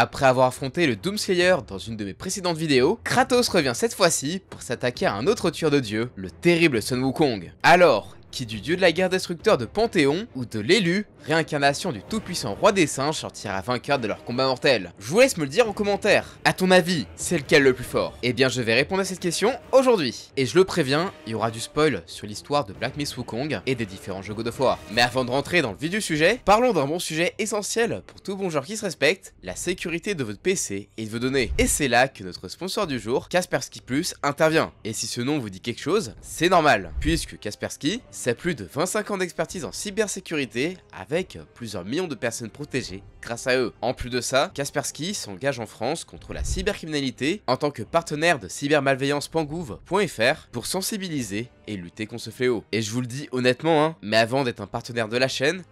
Après avoir affronté le Doomslayer dans une de mes précédentes vidéos, Kratos revient cette fois-ci pour s'attaquer à un autre tueur de dieu, le terrible Sun Wukong. Alors, qui du dieu de la guerre destructeur de Panthéon ou de l'élu, réincarnation du tout-puissant roi des singes, sortira vainqueur de leur combat mortel? Je vous laisse me le dire en commentaire. À ton avis, c'est lequel le plus fort? Eh bien je vais répondre à cette question aujourd'hui. Et je le préviens, il y aura du spoil sur l'histoire de Black Myth Wukong et des différents jeux God of War. Mais avant de rentrer dans le vif du sujet, parlons d'un bon sujet essentiel pour tout bon joueur qui se respecte, la sécurité de votre PC et de vos données. Et c'est là que notre sponsor du jour, Kaspersky Plus, intervient. Et si ce nom vous dit quelque chose, c'est normal, puisque Kaspersky, c'est plus de 25 ans d'expertise en cybersécurité avec plusieurs millions de personnes protégées grâce à eux. En plus de ça, Kaspersky s'engage en France contre la cybercriminalité en tant que partenaire de cybermalveillance.gouv.fr pour sensibiliser et lutter contre ce fléau. Et je vous le dis honnêtement, hein, mais avant d'être un partenaire de la chaîne,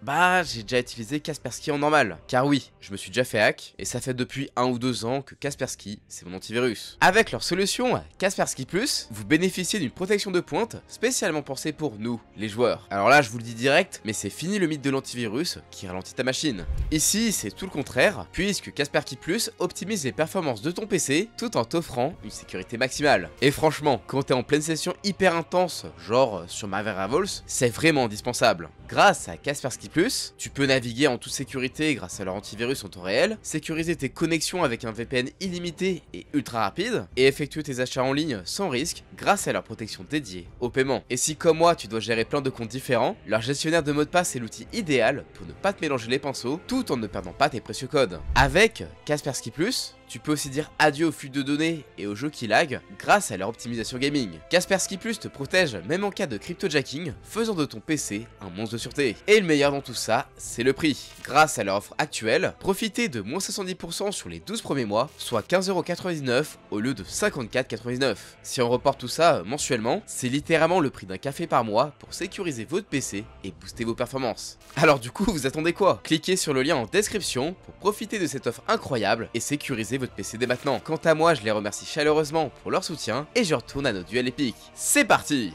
j'ai déjà utilisé Kaspersky en normal. Car oui, je me suis déjà fait hack et ça fait depuis 1 ou 2 ans que Kaspersky, c'est mon antivirus. Avec leur solution Kaspersky Plus, vous bénéficiez d'une protection de pointe spécialement pensée pour nous, les joueurs. Alors là, je vous le dis direct, mais c'est fini le mythe de l'antivirus qui ralentit ta machine. Ici, c'est tout le contraire, puisque Kaspersky Plus optimise les performances de ton PC tout en t'offrant une sécurité maximale. Et franchement, quand t'es en pleine session hyper intense, genre sur Marvel Rivals, c'est vraiment indispensable. Grâce à Kaspersky Plus, tu peux naviguer en toute sécurité grâce à leur antivirus en temps réel, sécuriser tes connexions avec un VPN illimité et ultra rapide, et effectuer tes achats en ligne sans risque grâce à leur protection dédiée au paiement. Et si comme moi, tu dois gérer plein de comptes différents, leur gestionnaire de mots de passe est l'outil idéal pour ne pas te mélanger les pinceaux tout en ne perdant pas tes précieux codes. Avec Kaspersky Plus, tu peux aussi dire adieu aux fuites de données et aux jeux qui lag grâce à leur optimisation gaming. Kaspersky Plus te protège même en cas de cryptojacking, faisant de ton PC un monstre de sûreté. Et le meilleur dans tout ça, c'est le prix. Grâce à leur offre actuelle, profitez de moins 70% sur les 12 premiers mois, soit 15,99€ au lieu de 54,99€. Si on reporte tout ça mensuellement, c'est littéralement le prix d'un café par mois pour sécuriser votre PC et booster vos performances. Alors du coup, vous attendez quoi? Cliquez sur le lien en description pour profiter de cette offre incroyable et sécuriser votre PC dès maintenant. Quant à moi, je les remercie chaleureusement pour leur soutien et je retourne à nos duels épiques. C'est parti!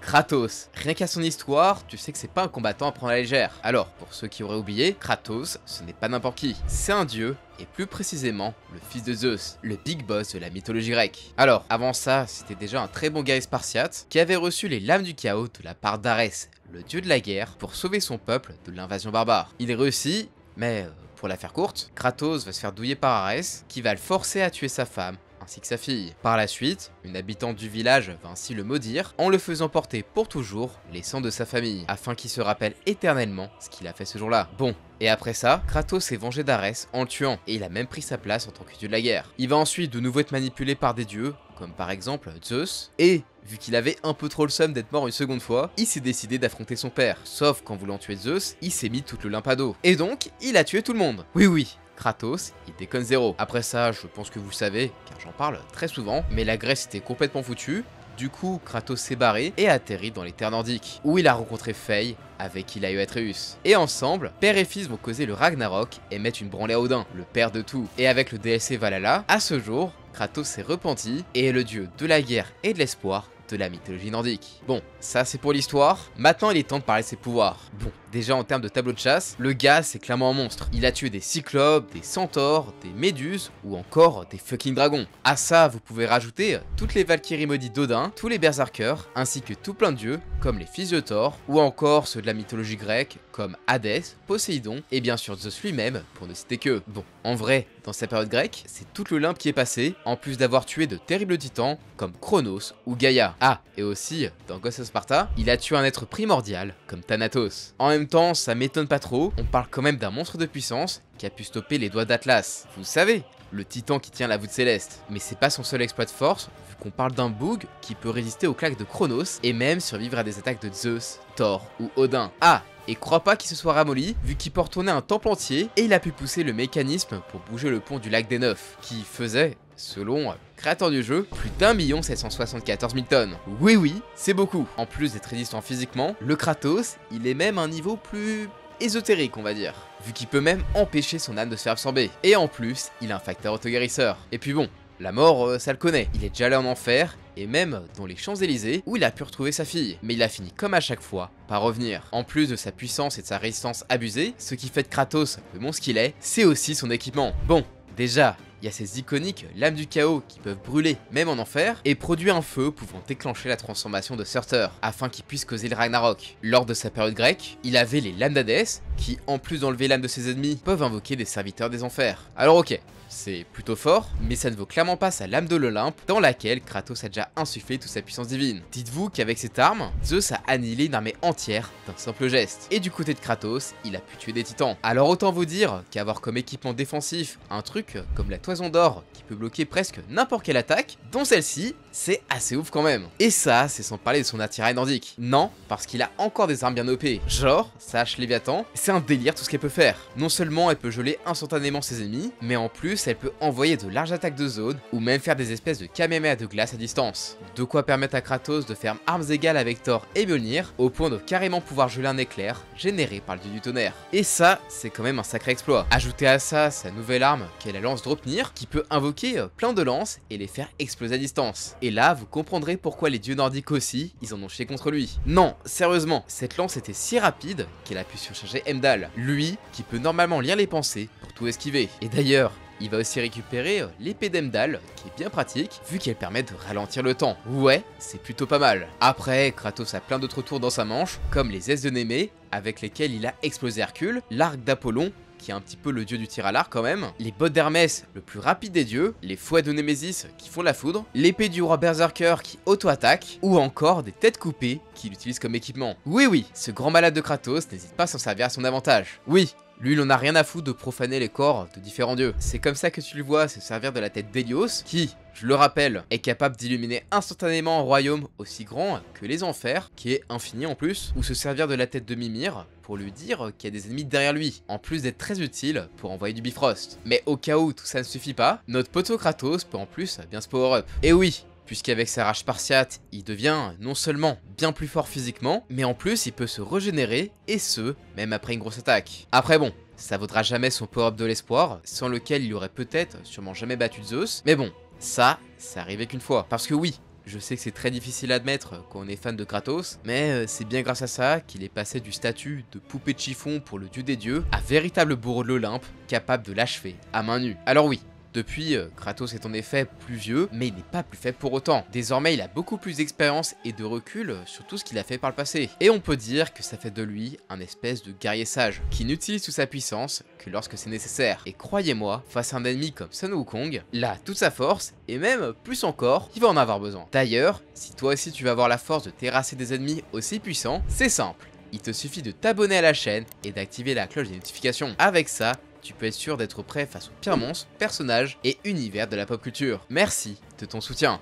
Kratos, rien qu'à son histoire, tu sais que c'est pas un combattant à prendre à la légère. Alors, pour ceux qui auraient oublié, Kratos, ce n'est pas n'importe qui. C'est un dieu, et plus précisément, le fils de Zeus, le big boss de la mythologie grecque. Alors, avant ça, c'était déjà un très bon guerrier spartiate, qui avait reçu les lames du chaos de la part d'Arès, le dieu de la guerre, pour sauver son peuple de l'invasion barbare. Il réussit, mais pour la faire courte, Kratos va se faire douiller par Arès, qui va le forcer à tuer sa femme, ainsi que sa fille. Par la suite, une habitante du village va ainsi le maudire en le faisant porter pour toujours les sangs de sa famille, afin qu'il se rappelle éternellement ce qu'il a fait ce jour-là. Bon, et après ça, Kratos s'est vengé d'Arès en le tuant, et il a même pris sa place en tant que dieu de la guerre. Il va ensuite de nouveau être manipulé par des dieux, comme par exemple Zeus, et vu qu'il avait un peu trop le seum d'être mort une seconde fois, il s'est décidé d'affronter son père. Sauf qu'en voulant tuer Zeus, il s'est mis tout le limpade d'eau. Et donc, il a tué tout le monde. Oui, Kratos, il déconne zéro. Après ça, je pense que vous savez, car j'en parle très souvent, mais la Grèce était complètement foutue. Du coup, Kratos s'est barré et a atterri dans les terres nordiques, où il a rencontré Faye, avec qui il a eu Atreus. Et ensemble, père et fils vont causer le Ragnarok et mettre une branlée à Odin, le père de tout. Et avec le DLC Valhalla, à ce jour, Kratos s'est repenti et est le dieu de la guerre et de l'espoir de la mythologie nordique. Bon, ça c'est pour l'histoire. Maintenant il est temps de parler de ses pouvoirs. Bon, déjà en termes de tableau de chasse, le gars c'est clairement un monstre. Il a tué des cyclopes, des centaures, des méduses ou encore des fucking dragons. À ça vous pouvez rajouter toutes les Valkyries maudites d'Odin, tous les berserkers, ainsi que tout plein de dieux comme les fils de Thor ou encore ceux de la mythologie grecque comme Hadès, Poséidon et bien sûr Zeus lui-même pour ne citer que. Bon, en vrai, dans sa période grecque, c'est tout l'Olympe qui est passé, en plus d'avoir tué de terribles titans comme Chronos ou Gaïa. Ah, et aussi, dans Ghost of Sparta, il a tué un être primordial comme Thanatos. En même temps, ça m'étonne pas trop, on parle quand même d'un monstre de puissance qui a pu stopper les doigts d'Atlas. Vous savez, le titan qui tient la voûte céleste. Mais c'est pas son seul exploit de force, vu qu'on parle d'un boug qui peut résister aux claques de Chronos et même survivre à des attaques de Zeus, Thor ou Odin. Ah, et crois pas qu'il se soit ramolli, vu qu'il peut retourner un temple entier et il a pu pousser le mécanisme pour bouger le pont du lac des Neufs, qui faisait, selon le créateur du jeu, plus d'1 774 000 tonnes. Oui, c'est beaucoup. En plus d'être résistant physiquement, le Kratos, il est même à un niveau plus ésotérique on va dire, vu qu'il peut même empêcher son âme de se faire absorber. Et en plus, il a un facteur autoguérisseur. Et puis bon, la mort, ça le connaît, il est déjà allé en enfer, et même dans les Champs-Élysées où il a pu retrouver sa fille. Mais il a fini comme à chaque fois par revenir. En plus de sa puissance et de sa résistance abusée, ce qui fait de Kratos le monstre qu'il est, c'est aussi son équipement. Bon, déjà, il y a ces iconiques lames du chaos qui peuvent brûler même en enfer et produire un feu pouvant déclencher la transformation de Surtur afin qu'il puisse causer le Ragnarok. Lors de sa période grecque, il avait les lames d'Hadès qui, en plus d'enlever l'âme de ses ennemis, peuvent invoquer des serviteurs des enfers. Alors ok, c'est plutôt fort, mais ça ne vaut clairement pas sa lame de l'Olympe dans laquelle Kratos a déjà insufflé toute sa puissance divine. Dites-vous qu'avec cette arme, Zeus a annihilé une armée entière d'un simple geste. Et du côté de Kratos, il a pu tuer des titans. Alors autant vous dire qu'avoir comme équipement défensif un truc comme la toison d'or qui peut bloquer presque n'importe quelle attaque, dont celle-ci, c'est assez ouf quand même. Et ça, c'est sans parler de son attirail nordique. Non, parce qu'il a encore des armes bien OP. Genre, sa hache Léviathan, c'est un délire tout ce qu'elle peut faire. Non seulement elle peut geler instantanément ses ennemis, mais en plus elle peut envoyer de larges attaques de zone, ou même faire des espèces de Kamehameha de glace à distance. De quoi permettre à Kratos de faire armes égales avec Thor et Mjolnir, au point de carrément pouvoir geler un éclair, généré par le dieu du tonnerre. Et ça, c'est quand même un sacré exploit. Ajoutez à ça sa nouvelle arme, qui est la lance Draupnir, qui peut invoquer plein de lances et les faire exploser à distance. Et là, vous comprendrez pourquoi les dieux nordiques aussi, ils en ont chié contre lui. Non, sérieusement, cette lance était si rapide qu'elle a pu surcharger Heimdall, lui qui peut normalement lire les pensées pour tout esquiver. Et d'ailleurs, il va aussi récupérer l'épée d'Heimdall, qui est bien pratique, vu qu'elle permet de ralentir le temps. Ouais, c'est plutôt pas mal. Après, Kratos a plein d'autres tours dans sa manche, comme les aises de Némée, avec lesquelles il a explosé Hercule, l'arc d'Apollon, qui est un petit peu le dieu du tir à l'arc quand même, les bottes d'Hermès, le plus rapide des dieux, les fouets de Némésis qui font la foudre, l'épée du roi Berserker qui auto-attaque, ou encore des têtes coupées qu'il utilise comme équipement. Oui, ce grand malade de Kratos n'hésite pas à s'en servir à son avantage. Oui, lui, il en a rien à foutre de profaner les corps de différents dieux. C'est comme ça que tu le vois se servir de la tête d'Hélios, qui, je le rappelle, est capable d'illuminer instantanément un royaume aussi grand que les enfers, qui est infini en plus, ou se servir de la tête de Mimir pour lui dire qu'il y a des ennemis derrière lui, en plus d'être très utile pour envoyer du Bifrost. Mais au cas où tout ça ne suffit pas, notre poteau Kratos peut en plus bien se power up. Et oui, puisqu'avec sa rage spartiate, il devient non seulement bien plus fort physiquement, mais en plus il peut se régénérer, et ce, même après une grosse attaque. Après bon, ça vaudra jamais son power-up de l'espoir, sans lequel il aurait peut-être sûrement jamais battu Zeus, mais bon, ça arrivait qu'une fois. Parce que oui, je sais que c'est très difficile à admettre quand on est fan de Kratos, mais c'est bien grâce à ça qu'il est passé du statut de poupée de chiffon pour le dieu des dieux à véritable bourreau de l'Olympe, capable de l'achever à main nue. Alors oui, depuis, Kratos est en effet plus vieux, mais il n'est pas plus faible pour autant. Désormais, il a beaucoup plus d'expérience et de recul sur tout ce qu'il a fait par le passé. Et on peut dire que ça fait de lui un espèce de guerrier sage, qui n'utilise toute sa puissance que lorsque c'est nécessaire. Et croyez-moi, face à un ennemi comme Sun Wukong, là, toute sa force, et même plus encore, il va en avoir besoin. D'ailleurs, si toi aussi tu vas avoir la force de terrasser des ennemis aussi puissants, c'est simple. Il te suffit de t'abonner à la chaîne et d'activer la cloche des notifications. Avec ça, tu peux être sûr d'être prêt face aux pires monstres, personnages et univers de la pop culture. Merci de ton soutien.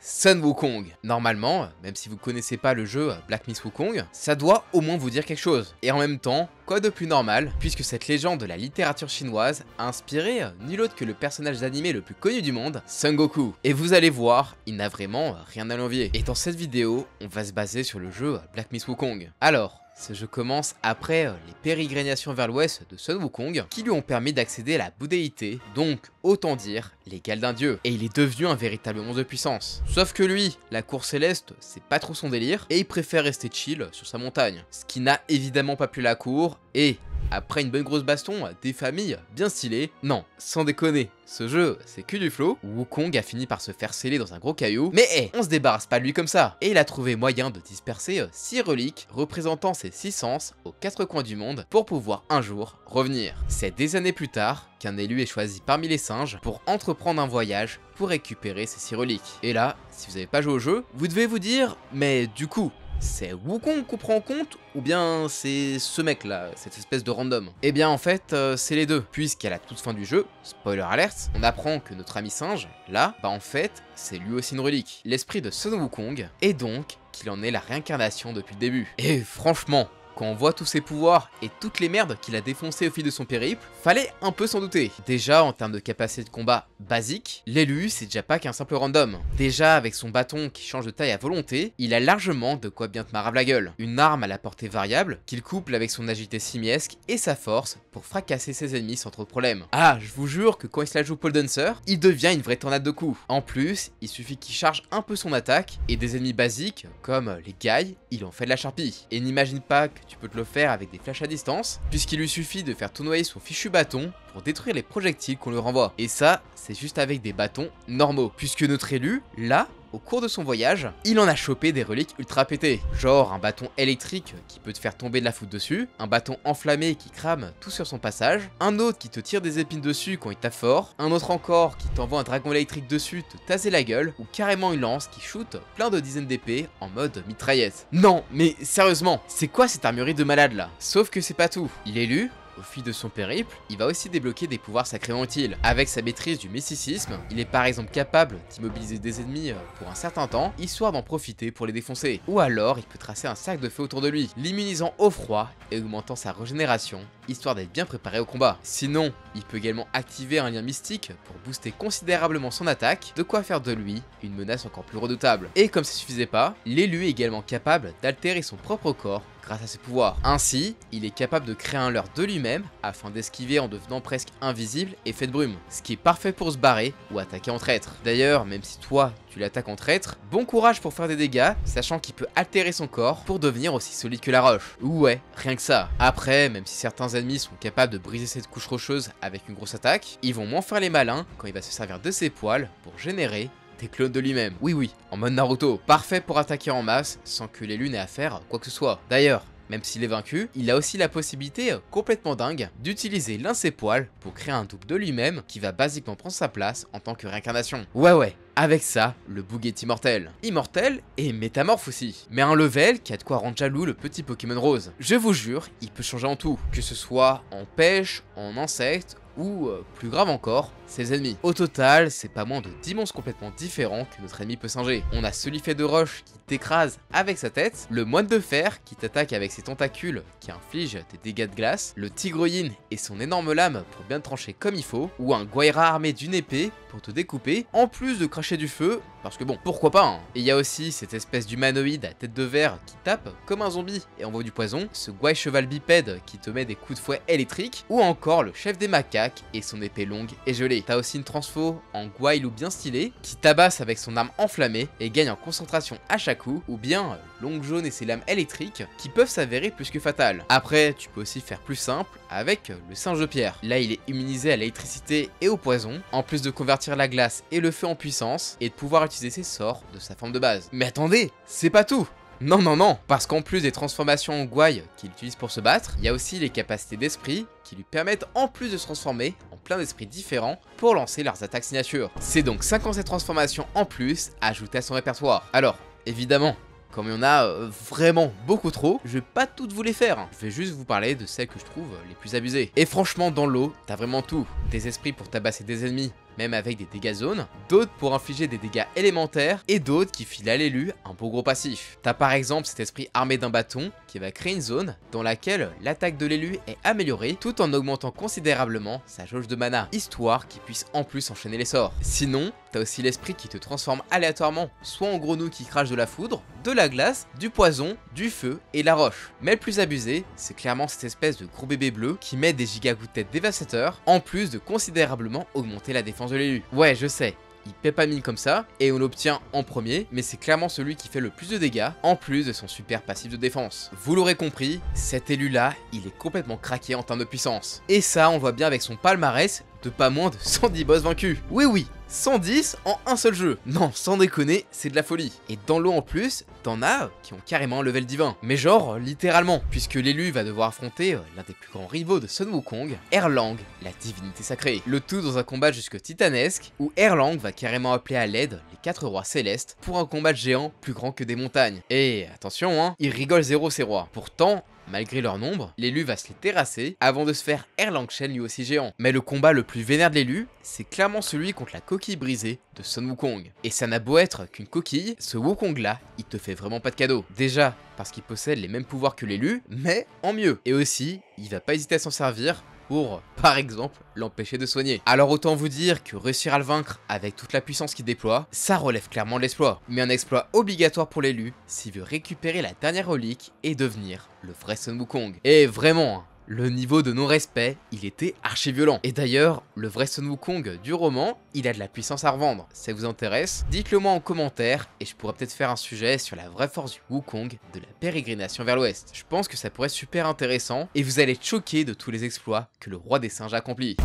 Sun Wukong. Normalement, même si vous connaissez pas le jeu Black Myth Wukong, ça doit au moins vous dire quelque chose. Et en même temps, quoi de plus normal, puisque cette légende de la littérature chinoise a inspiré nul autre que le personnage animé le plus connu du monde, Son Goku. Et vous allez voir, il n'a vraiment rien à l'envier. Et dans cette vidéo, on va se baser sur le jeu Black Myth Wukong. Alors, ce jeu commence après les pérégrinations vers l'ouest de Sun Wukong qui lui ont permis d'accéder à la bouddhéité, donc autant dire l'égal d'un dieu. Et il est devenu un véritable monstre de puissance. Sauf que lui, la cour céleste, c'est pas trop son délire et il préfère rester chill sur sa montagne. Ce qui n'a évidemment pas plu la cour et après une bonne grosse baston, des familles bien stylées. Non, sans déconner, ce jeu, c'est que du flow. Wukong a fini par se faire sceller dans un gros caillou. Mais on se débarrasse pas de lui comme ça. Et il a trouvé moyen de disperser 6 reliques représentant ses 6 sens aux 4 coins du monde pour pouvoir un jour revenir. C'est des années plus tard qu'un élu est choisi parmi les singes pour entreprendre un voyage pour récupérer ces 6 reliques. Et là, si vous n'avez pas joué au jeu, vous devez vous dire, mais du coup, c'est Wukong qu'on prend en compte ou bien c'est ce mec là, cette espèce de random? Eh bien en fait, c'est les deux, puisqu'à la toute fin du jeu, spoiler alert, on apprend que notre ami singe, là, bah en fait, c'est lui aussi une relique, l'esprit de Sun Wukong, et donc qu'il en est la réincarnation depuis le début. Et franchement, Quand on voit tous ses pouvoirs et toutes les merdes qu'il a défoncées au fil de son périple, fallait un peu s'en douter. Déjà en termes de capacité de combat basique, l'élu c'est déjà pas qu'un simple random. Déjà avec son bâton qui change de taille à volonté, il a largement de quoi bien te marave la gueule. Une arme à la portée variable qu'il couple avec son agilité simiesque et sa force pour fracasser ses ennemis sans trop de problèmes. Ah, je vous jure que quand il se la joue pole dancer, il devient une vraie tornade de coups. En plus, il suffit qu'il charge un peu son attaque et des ennemis basiques comme les gailles, il en fait de la charpie. Et n'imagine pas que tu peux te le faire avec des flèches à distance, puisqu'il lui suffit de faire tournoyer son fichu bâton pour détruire les projectiles qu'on lui renvoie. Et ça, c'est juste avec des bâtons normaux, puisque notre élu, là, au cours de son voyage, il en a chopé des reliques ultra pétées, genre un bâton électrique qui peut te faire tomber de la foudre dessus, un bâton enflammé qui crame tout sur son passage, un autre qui te tire des épines dessus quand il tape fort, un autre encore qui t'envoie un dragon électrique dessus te taser la gueule, ou carrément une lance qui shoot plein de dizaines d'épées en mode mitraillette. Non, mais sérieusement, c'est quoi cette armurerie de malade là? Sauf que c'est pas tout. Il est élu. Au fil de son périple, il va aussi débloquer des pouvoirs sacrément utiles. Avec sa maîtrise du mysticisme, il est par exemple capable d'immobiliser des ennemis pour un certain temps, histoire d'en profiter pour les défoncer. Ou alors, il peut tracer un cercle de feu autour de lui, l'immunisant au froid et augmentant sa régénération, histoire d'être bien préparé au combat. Sinon, il peut également activer un lien mystique pour booster considérablement son attaque, de quoi faire de lui une menace encore plus redoutable. Et comme ça suffisait pas, l'élu est également capable d'altérer son propre corps grâce à ses pouvoirs. Ainsi, il est capable de créer un leurre de lui-même afin d'esquiver en devenant presque invisible et fait de brume, ce qui est parfait pour se barrer ou attaquer en traître. D'ailleurs, même si toi tu l'attaques en traître, bon courage pour faire des dégâts, sachant qu'il peut altérer son corps pour devenir aussi solide que la roche. Ouais, rien que ça. Après, même si certains ennemis sont capables de briser cette couche rocheuse avec une grosse attaque, ils vont moins faire les malins quand il va se servir de ses poils pour générer des clones de lui-même. Oui, en mode Naruto. Parfait pour attaquer en masse sans que l'élu n'ait à faire quoi que ce soit. D'ailleurs, même s'il est vaincu, il a aussi la possibilité complètement dingue d'utiliser l'un de ses poils pour créer un double de lui-même qui va basiquement prendre sa place en tant que réincarnation. Ouais, avec ça, le Boog est immortel. Immortel et métamorphe aussi. Mais un level qui a de quoi rendre jaloux le petit Pokémon rose. Je vous jure, il peut changer en tout. Que ce soit en pêche, en insectes ou, plus grave encore, ses ennemis. Au total, c'est pas moins de 10 monstres complètement différents que notre ennemi peut singer. On a celui fait de roche qui t'écrase avec sa tête, le moine de fer qui t'attaque avec ses tentacules qui inflige des dégâts de glace, le tigre-yin et son énorme lame pour bien te trancher comme il faut, ou un Guaira armé d'une épée pour te découper, en plus de cracher du feu, parce que bon, pourquoi pas hein. Et il y a aussi cette espèce d'humanoïde à tête de verre qui tape comme un zombie et envoie du poison, ce Guai cheval bipède qui te met des coups de fouet électriques, ou encore le chef des macaques et son épée longue et gelée. T'as aussi une transfo en Guai bien stylé qui tabasse avec son arme enflammée et gagne en concentration à chaque coup, ou bien Longue Jaune et ses lames électriques qui peuvent s'avérer plus que fatales. Après, tu peux aussi faire plus simple avec le singe de pierre. Là, il est immunisé à l'électricité et au poison, en plus de convertir la glace et le feu en puissance et de pouvoir utiliser ses sorts de sa forme de base. Mais attendez, c'est pas tout! Non, parce qu'en plus des transformations en Guai qu'il utilise pour se battre, il y a aussi les capacités d'esprit qui lui permettent en plus de se transformer en plein d'esprits différents pour lancer leurs attaques signature. C'est donc 57 transformations en plus ajoutées à son répertoire. Alors, évidemment, comme il y en a vraiment beaucoup trop, je vais pas toutes vous les faire. Je vais juste vous parler de celles que je trouve les plus abusées. Et franchement, dans l'eau, t'as vraiment tout. Des esprits pour tabasser des ennemis, même avec des dégâts zones, d'autres pour infliger des dégâts élémentaires, et d'autres qui filent à l'élu un beau gros passif. T'as par exemple cet esprit armé d'un bâton qui va créer une zone dans laquelle l'attaque de l'élu est améliorée tout en augmentant considérablement sa jauge de mana, histoire qu'il puisse en plus enchaîner les sorts. Sinon, t'as aussi l'esprit qui te transforme aléatoirement, soit en grenouille qui crache de la foudre, de la glace, du poison, du feu et la roche. Mais le plus abusé, c'est clairement cette espèce de gros bébé bleu qui met des giga coups de tête dévastateurs, en plus de considérablement augmenter la défense de l'élu. Ouais, je sais, il paie pas 1000 comme ça, et on l'obtient en premier, mais c'est clairement celui qui fait le plus de dégâts, en plus de son super passif de défense. Vous l'aurez compris, cet élu là, il est complètement craqué en termes de puissance. Et ça, on le voit bien avec son palmarès de pas moins de 110 boss vaincus. Oui, 110 en un seul jeu. Non, sans déconner, c'est de la folie. Et dans l'eau en plus, t'en as qui ont carrément un level divin. Mais genre, littéralement, puisque l'élu va devoir affronter l'un des plus grands rivaux de Sun Wukong, Erlang, la divinité sacrée. Le tout dans un combat jusque titanesque, où Erlang va carrément appeler à l'aide les 4 rois célestes pour un combat de géants plus grand que des montagnes. Et attention, hein, ils rigolent zéro ces rois. Pourtant, malgré leur nombre, l'élu va se les terrasser avant de se faire Erlang Shen lui aussi géant. Mais le combat le plus vénère de l'élu, c'est clairement celui contre la coquille brisée de Sun Wukong. Et ça n'a beau être qu'une coquille, ce Wukong là, il te fait vraiment pas de cadeau. Déjà, parce qu'il possède les mêmes pouvoirs que l'élu, mais en mieux. Et aussi, il va pas hésiter à s'en servir pour, par exemple, l'empêcher de soigner. Alors autant vous dire que réussir à le vaincre avec toute la puissance qu'il déploie, ça relève clairement de l'exploit. Mais un exploit obligatoire pour l'élu s'il veut récupérer la dernière relique et devenir le vrai Sun Wukong. Et vraiment, hein, le niveau de non-respect, il était archi violent. Et d'ailleurs, le vrai Sun Wukong du roman, il a de la puissance à revendre. Ça vous intéresse? Dites-le moi en commentaire et je pourrais peut-être faire un sujet sur la vraie force du Wukong de la pérégrination vers l'ouest. Je pense que ça pourrait être super intéressant et vous allez être choqués de tous les exploits que le roi des singes accomplit.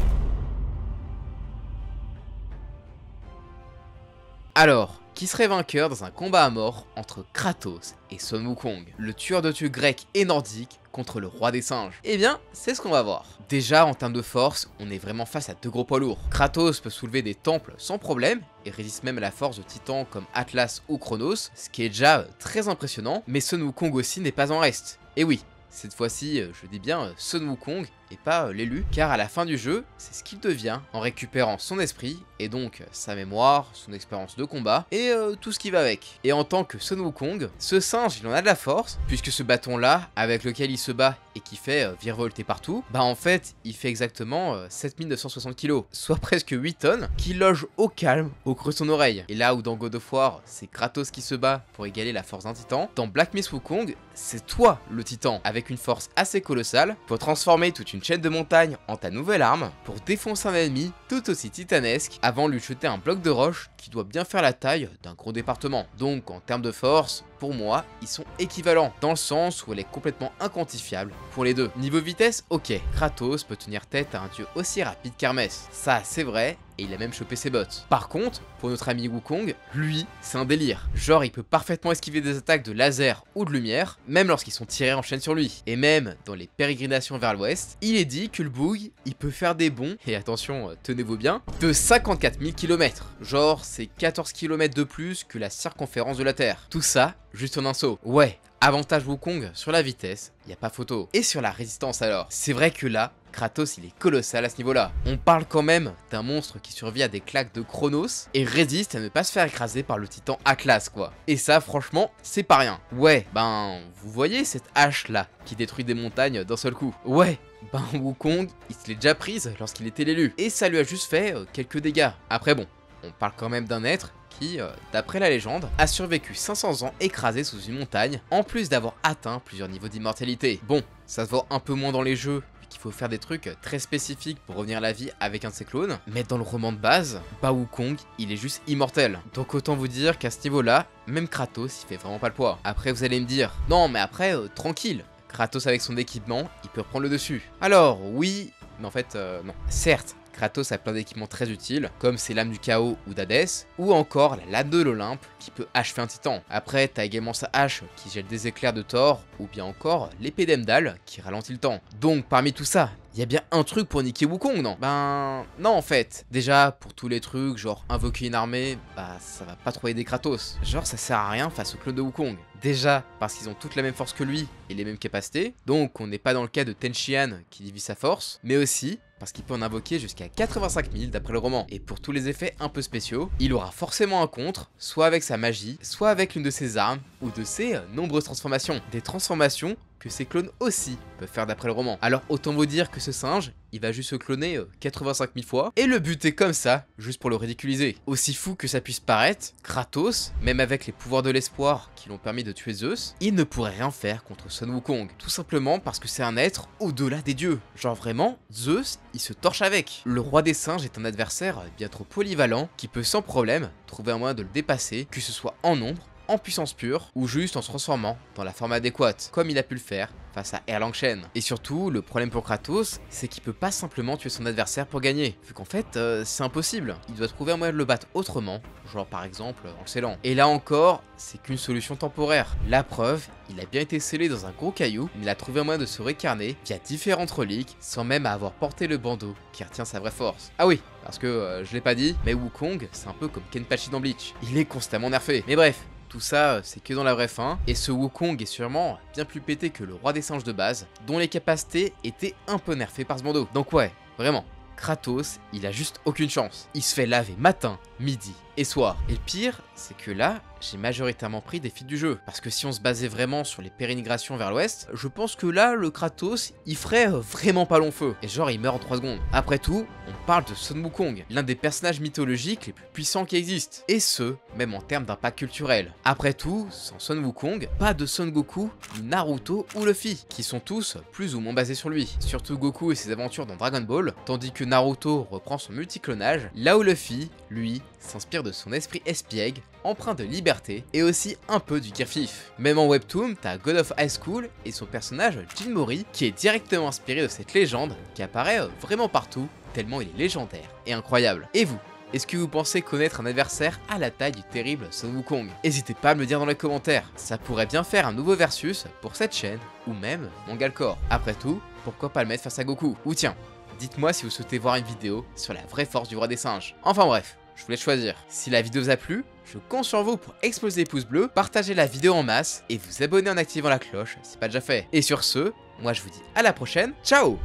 Alors, qui serait vainqueur dans un combat à mort entre Kratos et Sun Wukong, le tueur de dieux grec et nordique contre le roi des singes? Eh bien, c'est ce qu'on va voir. Déjà, en termes de force, on est vraiment face à deux gros poids lourds. Kratos peut soulever des temples sans problème, et résiste même à la force de titans comme Atlas ou Chronos, ce qui est déjà très impressionnant, mais Sun Wukong aussi n'est pas en reste. Et oui, cette fois-ci, je dis bien Sun Wukong et pas l'élu, car à la fin du jeu, c'est ce qu'il devient en récupérant son esprit, et donc sa mémoire, son expérience de combat, et tout ce qui va avec. Et en tant que Sun Wukong, ce singe il en a de la force, puisque ce bâton là, avec lequel il se bat et qui fait virevolter partout, bah en fait, il fait exactement 7960 kg, soit presque 8 tonnes, qui loge au calme au creux de son oreille. Et là où dans God of War, c'est Kratos qui se bat pour égaler la force d'un titan, dans Black Myth Wukong, c'est toi le titan, avec une force assez colossale, pour transformer toute une chaîne de montagne en ta nouvelle arme, pour défoncer un ennemi tout aussi titanesque, avant de lui jeter un bloc de roche qui doit bien faire la taille d'un gros département. Donc en termes de force, pour moi, ils sont équivalents, dans le sens où elle est complètement inquantifiable pour les deux. Niveau vitesse, ok, Kratos peut tenir tête à un dieu aussi rapide qu'Hermès, ça c'est vrai, et il a même chopé ses bottes. Par contre, pour notre ami Wukong, lui, c'est un délire. Genre, il peut parfaitement esquiver des attaques de laser ou de lumière, même lorsqu'ils sont tirés en chaîne sur lui. Et même dans les pérégrinations vers l'ouest, il est dit que le Boog, il peut faire des bonds, et attention, tenez-vous bien, de 54 000 km. Genre, c'est 14 km de plus que la circonférence de la Terre. Tout ça, juste en un saut. Ouais, avantage Wukong sur la vitesse, y a pas photo. Et sur la résistance alors, c'est vrai que là, Kratos il est colossal à ce niveau là. On parle quand même d'un monstre qui survit à des claques de Chronos et résiste à ne pas se faire écraser par le titan Atlas quoi. Et ça franchement c'est pas rien. Ouais, ben vous voyez cette hache là qui détruit des montagnes d'un seul coup. Ouais, ben Wukong il se l'est déjà prise lorsqu'il était l'élu. Et ça lui a juste fait quelques dégâts. Après bon, on parle quand même d'un être qui, d'après la légende, a survécu 500 ans écrasé sous une montagne, en plus d'avoir atteint plusieurs niveaux d'immortalité. Bon, ça se voit un peu moins dans les jeux, qu'il faut faire des trucs très spécifiques pour revenir à la vie avec un de ses clones, mais dans le roman de base, Wukong, il est juste immortel. Donc autant vous dire qu'à ce niveau-là, même Kratos, il fait vraiment pas le poids. Après vous allez me dire, non mais après, tranquille, Kratos avec son équipement, il peut reprendre le dessus. Alors oui, mais en fait, non. Certes, Kratos a plein d'équipements très utiles, comme ses lames du chaos ou d'Hadès, ou encore la lame de l'Olympe qui peut achever un titan. Après, t'as également sa hache qui jette des éclairs de Thor, ou bien encore l'épée d'Heimdall qui ralentit le temps. Donc parmi tout ça, il y a bien un truc pour niquer Wukong, non? Ben non en fait. Déjà, pour tous les trucs, genre invoquer une armée, bah ça va pas trop aider Kratos. Genre ça sert à rien face au clone de Wukong. Déjà, parce qu'ils ont toute la même force que lui et les mêmes capacités, donc on n'est pas dans le cas de Tenchian qui divise sa force, mais aussi parce qu'il peut en invoquer jusqu'à 85 000 d'après le roman. Et pour tous les effets un peu spéciaux, il aura forcément un contre, soit avec sa magie, soit avec l'une de ses armes, ou de ses nombreuses transformations. Des transformations que ses clones aussi peuvent faire d'après le roman. Alors autant vous dire que ce singe, il va juste se cloner 85 000 fois, et le buter comme ça, juste pour le ridiculiser. Aussi fou que ça puisse paraître, Kratos, même avec les pouvoirs de l'espoir qui l'ont permis de tuer Zeus, il ne pourrait rien faire contre Sun Wukong. Tout simplement parce que c'est un être au-delà des dieux. Genre vraiment, Zeus, il se torche avec. Le roi des singes est un adversaire bien trop polyvalent, qui peut sans problème trouver un moyen de le dépasser, que ce soit en nombre, en puissance pure, ou juste en se transformant dans la forme adéquate, comme il a pu le faire face à Erlang Shen. Et surtout, le problème pour Kratos, c'est qu'il peut pas simplement tuer son adversaire pour gagner, vu qu'en fait, c'est impossible. Il doit trouver un moyen de le battre autrement, genre par exemple en le scellant. Et là encore, c'est qu'une solution temporaire. La preuve, il a bien été scellé dans un gros caillou, mais il a trouvé un moyen de se réincarner via différentes reliques, sans même avoir porté le bandeau qui retient sa vraie force. Ah oui, parce que je l'ai pas dit, mais Wukong, c'est un peu comme Kenpachi dans Bleach. Il est constamment nerfé. Mais bref, tout ça, c'est que dans la vraie fin, et ce Wukong est sûrement bien plus pété que le roi des singes de base, dont les capacités étaient un peu nerfées par ce bandeau. Donc ouais, vraiment, Kratos, il a juste aucune chance. Il se fait laver matin, midi et soir. Et le pire, c'est que là, j'ai majoritairement pris des fils du jeu. Parce que si on se basait vraiment sur les pérégrinations vers l'ouest, je pense que là, le Kratos, il ferait vraiment pas long feu. Et genre, il meurt en 3 secondes. Après tout, on parle de Sun Wukong, l'un des personnages mythologiques les plus puissants qui existent. Et ce, même en termes d'impact culturel. Après tout, sans Sun Wukong, pas de Son Goku, Naruto ou Luffy, qui sont tous plus ou moins basés sur lui. Surtout Goku et ses aventures dans Dragon Ball, tandis que Naruto reprend son multiclonage, là où Luffy, lui, s'inspire de son esprit espiègle, empreint de liberté, et aussi un peu du Kirfif. Même en webtoon, t'as God of High School et son personnage Jinmori, qui est directement inspiré de cette légende, qui apparaît vraiment partout, tellement il est légendaire et incroyable. Et vous, est-ce que vous pensez connaître un adversaire à la taille du terrible Son Wukong? N'hésitez pas à me le dire dans les commentaires, ça pourrait bien faire un nouveau versus pour cette chaîne, ou même Mangalcore. Après tout, pourquoi pas le mettre face à Goku? Ou tiens, dites-moi si vous souhaitez voir une vidéo sur la vraie force du roi des singes. Enfin bref, je vous laisse choisir. Si la vidéo vous a plu, je compte sur vous pour exploser les pouces bleus, partager la vidéo en masse et vous abonner en activant la cloche si c'est pas déjà fait. Et sur ce, moi je vous dis à la prochaine, ciao!